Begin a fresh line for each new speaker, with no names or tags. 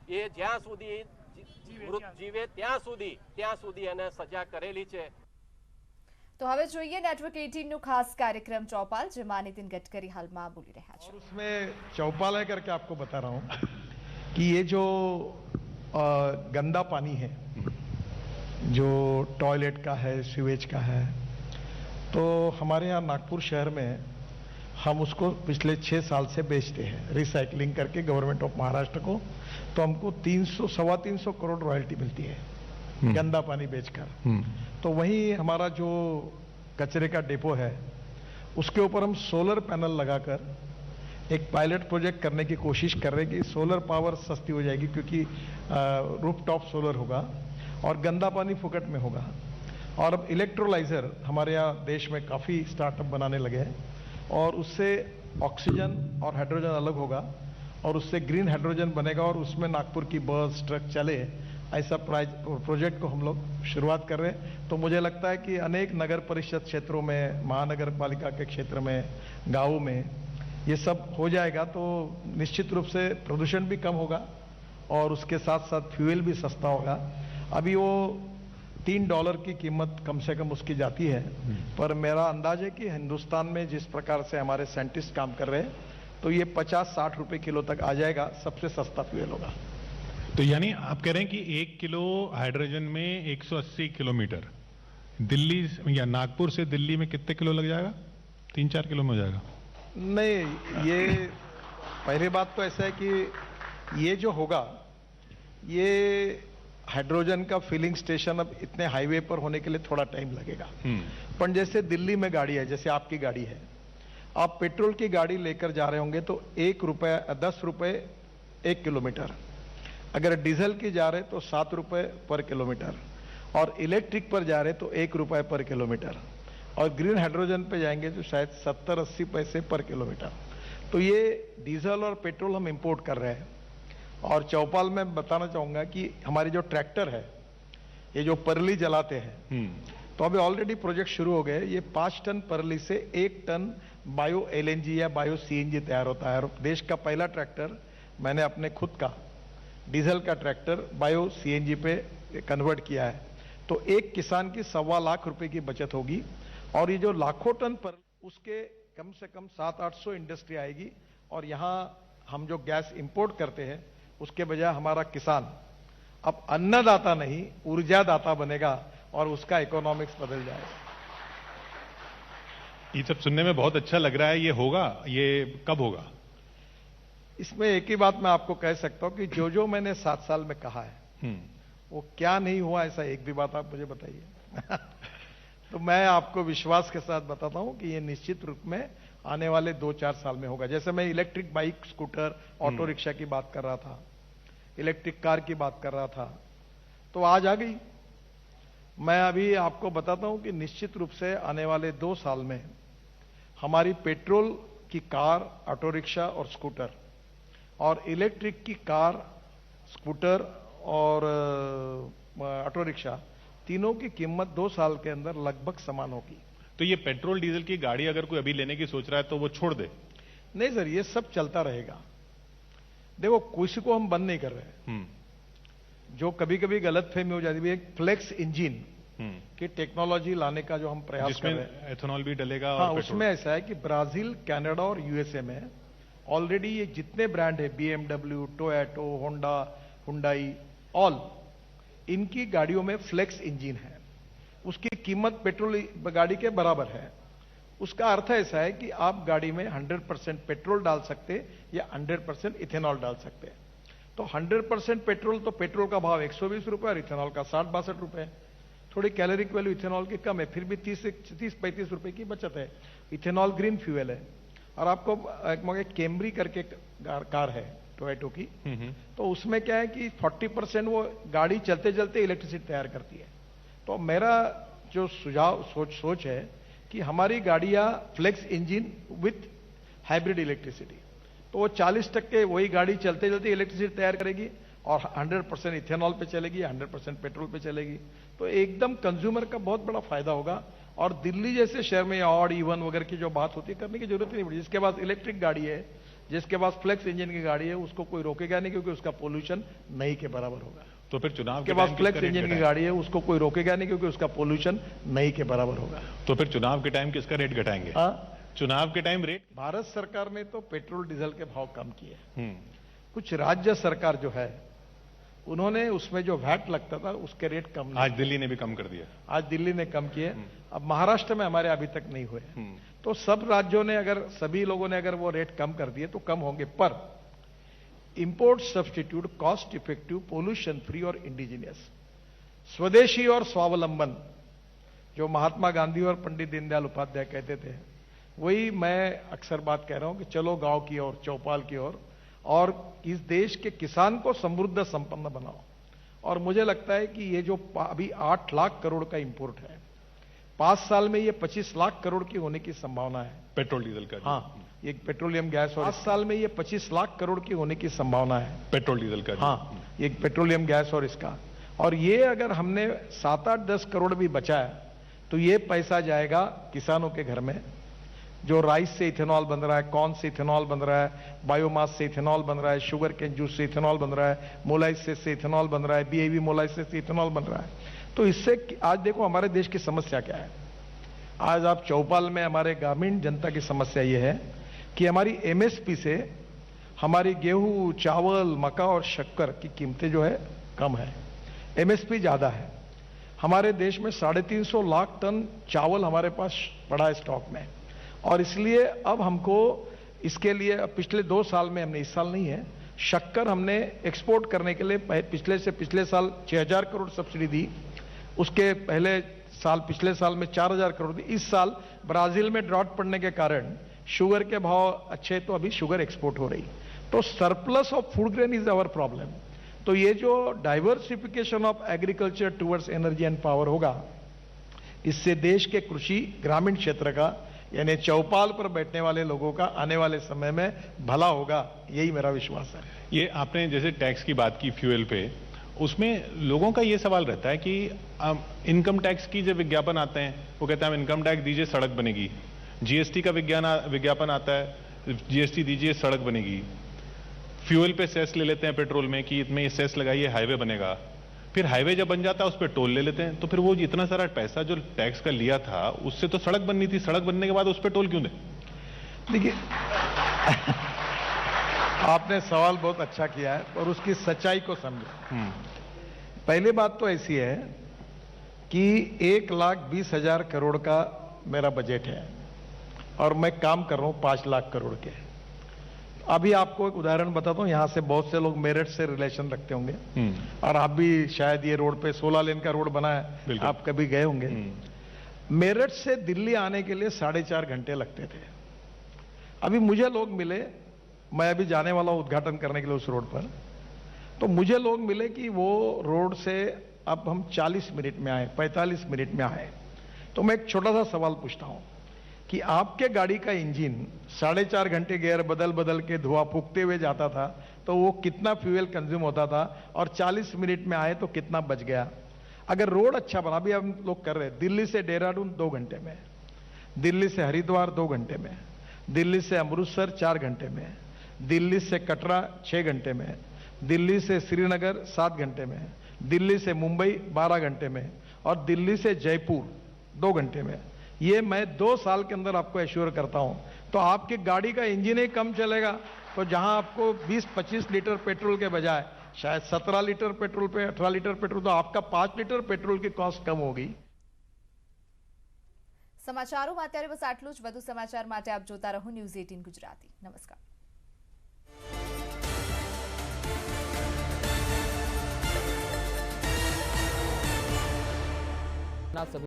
એ જ્યાં સુધી જીવે ત્યાં સુધી એને સજા કરેલી છે।
तो હવે જોઈએ નેટવર્ક 18 નું ખાસ કાર્યક્રમ ચૌપાલ, જેમાં નીતિન ગડકરી હાલમાં બોલી રહ્યા છે।
उसमें चौपाल है करके आपको बता रहा हूँ कि ये जो गंदा पानी है जो टॉयलेट का है, सीवेज का है, तो हमारे यहाँ नागपुर शहर में हम उसको पिछले 6 साल से बेचते हैं रिसाइकलिंग करके गवर्नमेंट ऑफ महाराष्ट्र को। तो हमको 300-325 करोड़ रॉयल्टी मिलती है गंदा पानी बेचकर। तो वहीं हमारा जो कचरे का डिपो है उसके ऊपर हम सोलर पैनल लगाकर एक पायलट प्रोजेक्ट करने की कोशिश कर रहे हैं कि सोलर पावर सस्ती हो जाएगी, क्योंकि रूफटॉप सोलर होगा और गंदा पानी फुकट में होगा। और अब इलेक्ट्रोलाइजर हमारे यहाँ देश में काफ़ी स्टार्टअप बनाने लगे हैं और उससे ऑक्सीजन और हाइड्रोजन अलग होगा और उससे ग्रीन हाइड्रोजन बनेगा और उसमें नागपुर की बस ट्रक चले, ऐसा प्रोजेक्ट को हम लोग शुरुआत कर रहे हैं। तो मुझे लगता है कि अनेक नगर परिषद क्षेत्रों में, महानगर पालिका के क्षेत्र में, गाँव में ये सब हो जाएगा तो निश्चित रूप से प्रदूषण भी कम होगा और उसके साथ साथ फ्यूल भी सस्ता होगा। अभी वो $3 की कीमत कम से कम उसकी जाती है, पर मेरा अंदाज है कि हिंदुस्तान में जिस प्रकार से हमारे साइंटिस्ट काम कर रहे हैं तो ये 50-60 रुपए किलो तक आ जाएगा, सबसे सस्ता फ्यूल होगा।
तो यानी आप कह रहे हैं कि 1 किलो हाइड्रोजन में 180 किलोमीटर, दिल्ली या नागपुर से दिल्ली में कितने किलो लग जाएगा? 3-4 किलो में हो जाएगा?
नहीं, ये पहली बात तो ऐसा है कि ये जो होगा ये हाइड्रोजन का फिलिंग स्टेशन अब इतने हाईवे पर होने के लिए थोड़ा टाइम लगेगा। पर जैसे दिल्ली में गाड़ी है, जैसे आपकी गाड़ी है, आप पेट्रोल की गाड़ी लेकर जा रहे होंगे तो 10 रुपए 1 किलोमीटर, अगर डीजल की जा रहे तो 7 रुपए पर किलोमीटर, और इलेक्ट्रिक पर जा रहे तो 1 रुपए पर किलोमीटर, और ग्रीन हाइड्रोजन पे जाएंगे तो शायद 70-80 पैसे पर किलोमीटर। तो ये डीजल और पेट्रोल हम इंपोर्ट कर रहे हैं। और चौपाल में बताना चाहूंगा कि हमारी जो ट्रैक्टर है, ये जो परली जलाते हैं, तो अभी ऑलरेडी प्रोजेक्ट शुरू हो गए। ये 5 टन परली से 1 टन बायो LNG या बायो CNG तैयार होता है। और देश का पहला ट्रैक्टर मैंने अपने खुद का डीजल का ट्रैक्टर बायो CNG पे कन्वर्ट किया है। तो एक किसान की 1.25 लाख रुपए की बचत होगी और ये जो लाखों टन पर उसके कम से कम 700-800 इंडस्ट्री आएगी। और यहाँ हम जो गैस इंपोर्ट करते हैं उसके बजाय हमारा किसान अब अन्नदाता नहीं ऊर्जादाता बनेगा और उसका इकोनॉमिक्स बदल जाएगा।
ये सब सुनने में बहुत अच्छा लग रहा है। ये होगा, ये कब होगा?
इसमें एक ही बात मैं आपको कह सकता हूं कि जो मैंने 7 साल में कहा है वो क्या नहीं हुआ, ऐसा एक भी बात आप मुझे बताइए। तो मैं आपको विश्वास के साथ बताता हूं कि ये निश्चित रूप में आने वाले 2-4 साल में होगा। जैसे मैं electric bike, scooter, auto rickshaw की बात कर रहा था, इलेक्ट्रिक कार की बात कर रहा था, तो आज आ गई। मैं अभी आपको बताता हूं कि निश्चित रूप से आने वाले 2 साल में हमारी पेट्रोल की कार, ऑटो रिक्शा और स्कूटर और इलेक्ट्रिक की कार, स्कूटर और ऑटो रिक्शा, तीनों की कीमत 2 साल के अंदर लगभग समान होगी।
तो ये पेट्रोल डीजल की गाड़ी अगर कोई अभी लेने की सोच रहा है तो वो छोड़ दे?
नहीं सर, ये सब चलता रहेगा। देखो, किसी को हम बंद नहीं कर रहे। जो कभी कभी गलत फहमी हो जाती है, एक फ्लेक्स इंजन की टेक्नोलॉजी लाने का जो हम प्रयास कर रहे हैं,
एथेनॉल भी डलेगा।
हाँ, उसमें ऐसा है कि ब्राजील, कनाडा और USA में ऑलरेडी ये जितने ब्रांड है, BMW, Toyota, Honda, Hyundai, all, इनकी गाड़ियों में फ्लेक्स इंजन है। उसकी कीमत पेट्रोल गाड़ी के बराबर है। उसका अर्थ ऐसा है कि आप गाड़ी में 100% पेट्रोल डाल सकते या 100% इथेनॉल डाल सकते हैं। तो 100% पेट्रोल, तो पेट्रोल का भाव 120 रुपए और इथेनॉल का 60-62 रुपए है। थोड़ी कैलोरिक वैल्यू इथेनॉल की कम है, फिर भी 30-35 रुपए की बचत है। इथेनॉल ग्रीन फ्यूल है। और आपको एक कैमरी करके कार है टोयोटो की, तो उसमें क्या है कि 40% वो गाड़ी चलते चलते इलेक्ट्रिसिटी तैयार करती है। तो मेरा जो सुझाव सोच है कि हमारी गाड़ियां flex engine with hybrid electricity, तो वो 40% वही गाड़ी चलते चलते इलेक्ट्रिसिटी तैयार करेगी और 100% इथेनॉल पे चलेगी, 100% पेट्रोल पे चलेगी। तो एकदम कंज्यूमर का बहुत बड़ा फायदा होगा। और दिल्ली जैसे शहर में ऑड इवन वगैरह की जो बात होती है, करने की जरूरत नहीं पड़ी। जिसके पास इलेक्ट्रिक गाड़ी है जिसके पास फ्लेक्स इंजन की गाड़ी है उसको कोई रोकेगा नहीं, क्योंकि उसका पोल्यूशन नहीं के बराबर होगा।
तो फिर चुनाव
के पास फ्लेक्स इंजन की गाड़ी है उसको कोई रोकेगा नहीं, क्योंकि उसका पोल्यूशन नहीं के बराबर होगा।
तो फिर चुनाव के टाइम किसका रेट घटाएंगे? चुनाव के टाइम रेट
भारत सरकार ने तो पेट्रोल डीजल के भाव कम किए। कुछ राज्य सरकार जो है उन्होंने उसमें जो वैट लगता था उसके रेट कम नहीं।
आज दिल्ली ने भी कम कर दिया।
आज दिल्ली ने कम किए। अब महाराष्ट्र में हमारे अभी तक नहीं हुए। तो सब राज्यों ने अगर सभी लोगों ने अगर वो रेट कम कर दिए तो कम होंगे, पर import substitute, cost effective, pollution free और इंडिजिनियस, स्वदेशी और स्वावलंबन, जो महात्मा गांधी और पंडित दीनदयाल उपाध्याय कहते थे, वही मैं अक्सर बात कह रहा हूं कि चलो गांव की ओर, चौपाल की ओर, और इस देश के किसान को समृद्ध संपन्न बनाओ। और मुझे लगता है कि ये जो अभी 8 लाख करोड़ का इंपोर्ट है, 5 साल में ये 25 लाख करोड़ की होने की संभावना है।
पेट्रोल डीजल का?
हाँ, ये पेट्रोलियम गैस, और 5 साल में ये 25 लाख करोड़ की होने की संभावना है।
पेट्रोल डीजल का?
हाँ, ये पेट्रोलियम गैस और इसका। और ये अगर हमने 7-8-10 करोड़ भी बचाया तो ये पैसा जाएगा किसानों के घर में। जो राइस से इथेनॉल बन रहा है, कॉर्न से इथेनॉल बन रहा है, बायोमास से इथेनॉल बन रहा है, शुगर केन जूस से इथेनॉल बन रहा है, मोलाइसिस से इथेनॉल बन रहा है, बीएवी मोलाइसिस से इथेनॉल बन रहा है। तो इससे आज देखो हमारे देश की समस्या क्या है। आज आप चौपाल में हमारे ग्रामीण जनता की समस्या ये है कि हमारी एमएसपी से हमारी गेहूं, चावल, मक्का और शक्कर की कीमतें जो है कम है, एमएसपी ज्यादा है। हमारे देश में 350 लाख टन चावल हमारे पास पड़ा है स्टॉक में, और इसलिए अब हमको इसके लिए पिछले 2 साल में, हमने इस साल नहीं है, शक्कर हमने एक्सपोर्ट करने के लिए पिछले साल 6000 करोड़ सब्सिडी दी, उसके पहले साल पिछले साल में 4000 करोड़ दी। इस साल ब्राजील में ड्रॉट पड़ने के कारण शुगर के भाव अच्छे, तो अभी शुगर एक्सपोर्ट हो रही। तो surplus of food grain is our problem. तो ये जो diversification of agriculture towards energy and power होगा, इससे देश के कृषि ग्रामीण क्षेत्र का, यानी चौपाल पर बैठने वाले लोगों का आने वाले समय में भला होगा, यही मेरा विश्वास है।
ये आपने जैसे टैक्स की बात की फ्यूल पे, उसमें लोगों का ये सवाल रहता है कि इनकम टैक्स की जब विज्ञापन आते हैं, वो कहते हैं हम इनकम टैक्स दीजिए सड़क बनेगी। जीएसटी का विज्ञापन आता है, जीएसटी दीजिए सड़क बनेगी। फ्यूल पे सेस ले लेते हैं पेट्रोल में कि इतने ये सेस लगाइए हाईवे बनेगा। फिर हाईवे जब बन जाता है उस पर टोल ले लेते हैं। तो फिर वो इतना सारा पैसा जो टैक्स का लिया था उससे तो सड़क बननी थी, सड़क बनने के बाद उस पर टोल क्यों दे?
देखिए आपने सवाल बहुत अच्छा किया है और उसकी सच्चाई को समझो। पहली बात तो ऐसी है कि 1,20,000 करोड़ का मेरा बजट है और मैं काम कर रहा हूं 5 लाख करोड़ के। अभी आपको एक उदाहरण बताता हूं, यहां से बहुत से लोग मेरठ से रिलेशन रखते होंगे और आप भी शायद ये रोड पे 16 लेन का रोड बना है, आप कभी गए होंगे। मेरठ से दिल्ली आने के लिए 4.5 घंटे लगते थे। अभी मुझे लोग मिले, मैं अभी जाने वाला हूं उद्घाटन करने के लिए उस रोड पर, तो मुझे लोग मिले कि वो रोड से अब हम 40 मिनट में आए, 45 मिनट में आए। तो मैं एक छोटा सा सवाल पूछता हूं कि आपके गाड़ी का इंजन 4.5 घंटे गियर बदल के धुआं फूकते हुए जाता था तो वो कितना फ्यूल कंज्यूम होता था, और 40 मिनट में आए तो कितना बच गया। अगर रोड अच्छा बना, अभी हम लोग कर रहे हैं, दिल्ली से देहरादून 2 घंटे में, दिल्ली से हरिद्वार 2 घंटे में, दिल्ली से अमृतसर 4 घंटे में, दिल्ली से कटरा 6 घंटे में, दिल्ली से श्रीनगर 7 घंटे में, दिल्ली से मुंबई 12 घंटे में, और दिल्ली से जयपुर 2 घंटे में। ये मैं 2 साल के अंदर आपको एश्योर करता हूं। तो आपकी गाड़ी का इंजन ही कम चलेगा, तो जहां आपको 20-25 लीटर पेट्रोल के बजाय शायद 17 लीटर पेट्रोल पे 18 लीटर पेट्रोल, तो आपका 5 लीटर पेट्रोल की कॉस्ट कम होगी।
સમાચારોમાં અત્યારે બસ આટલું જ। વધુ સમાચાર માટે આપ જોતા રહો ન્યૂઝ 18 ગુજરાતી। નમસ્કાર।
सभी